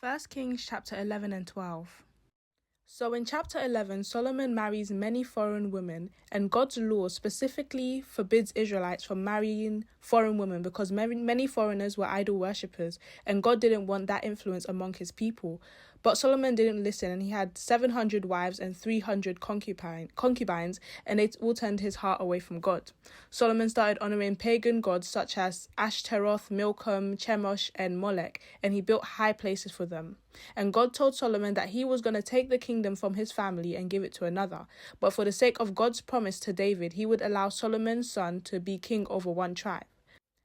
1 Kings chapter 11 and 12. So in chapter 11, Solomon marries many foreign women, and God's law specifically forbids Israelites from marrying foreign women because many foreigners were idol worshippers, and God didn't want that influence among his people. But Solomon didn't listen, and he had 700 wives and 300 concubines, and it all turned his heart away from God. Solomon started honoring pagan gods such as Ashtaroth, Milcom, Chemosh, and Molech, and he built high places for them. And God told Solomon that he was going to take the kingdom from his family and give it to another. But for the sake of God's promise to David, he would allow Solomon's son to be king over one tribe.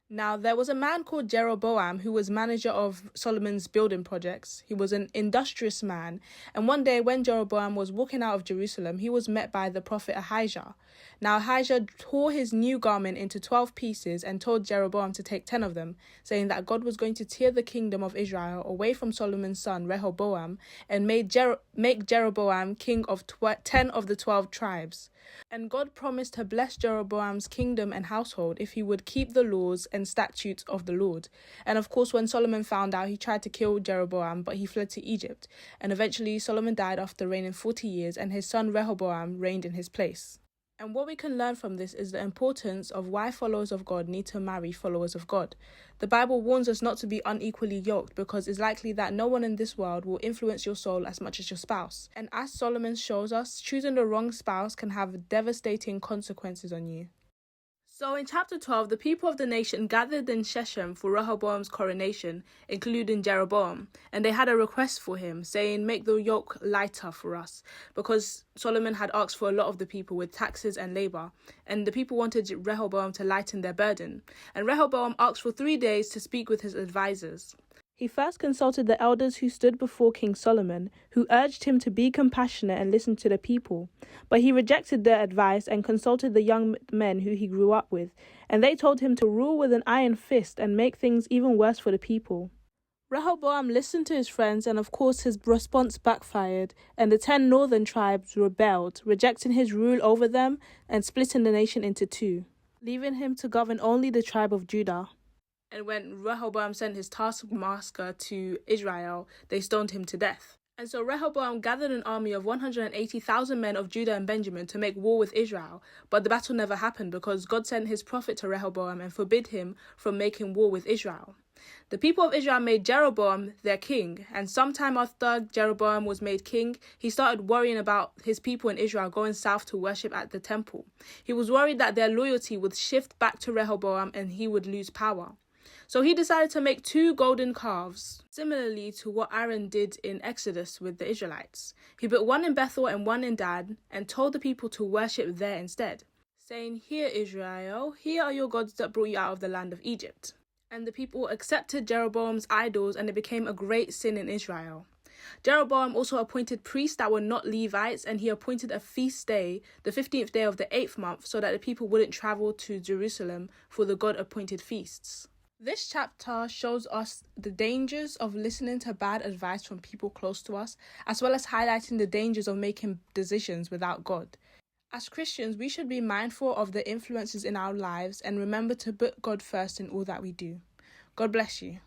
Now, there was a man called Jeroboam who was manager of Solomon's building projects. He was an industrious man, and one day when Jeroboam was walking out of Jerusalem, he was met by the prophet Ahijah. Now, Ahijah tore his new garment into 12 pieces and told Jeroboam to take 10 of them, saying that God was going to tear the kingdom of Israel away from Solomon's son Rehoboam and make Jeroboam king of 10 of the 12 tribes. And God promised to bless Jeroboam's kingdom and household if he would keep the laws and statutes of the Lord. And of course, when Solomon found out, he tried to kill Jeroboam, but he fled to Egypt. And eventually, Solomon died after reigning 40 years, and his son Rehoboam reigned in his place. And what we can learn from this is the importance of why followers of God need to marry followers of God. The Bible warns us not to be unequally yoked because it's likely that no one in this world will influence your soul as much as your spouse. And as Solomon shows us, choosing the wrong spouse can have devastating consequences on you. So in chapter 12, the people of the nation gathered in Shechem for Rehoboam's coronation, including Jeroboam, and they had a request for him, saying, "Make the yoke lighter for us," because Solomon had asked for a lot of the people with taxes and labor, and the people wanted Rehoboam to lighten their burden. And Rehoboam asked for 3 days to speak with his advisors. He first consulted the elders who stood before King Solomon, who urged him to be compassionate and listen to the people. But he rejected their advice and consulted the young men who he grew up with, and they told him to rule with an iron fist and make things even worse for the people. Rehoboam listened to his friends, and of course his response backfired, and the 10 northern tribes rebelled, rejecting his rule over them and splitting the nation into 2, leaving him to govern only the tribe of Judah. And when Rehoboam sent his taskmaster to Israel, they stoned him to death. And so Rehoboam gathered an army of 180,000 men of Judah and Benjamin to make war with Israel. But the battle never happened because God sent his prophet to Rehoboam and forbid him from making war with Israel. The people of Israel made Jeroboam their king, and sometime after Jeroboam was made king, he started worrying about his people in Israel going south to worship at the temple. He was worried that their loyalty would shift back to Rehoboam and he would lose power. So he decided to make 2 golden calves, similarly to what Aaron did in Exodus with the Israelites. He built one in Bethel and one in Dan, and told the people to worship there instead, saying, "Hear, Israel, here are your gods that brought you out of the land of Egypt." And the people accepted Jeroboam's idols, and it became a great sin in Israel. Jeroboam also appointed priests that were not Levites, and he appointed a feast day, the 15th day of the 8th month, so that the people wouldn't travel to Jerusalem for the God-appointed feasts. This chapter shows us the dangers of listening to bad advice from people close to us, as well as highlighting the dangers of making decisions without God. As Christians, we should be mindful of the influences in our lives and remember to put God first in all that we do. God bless you.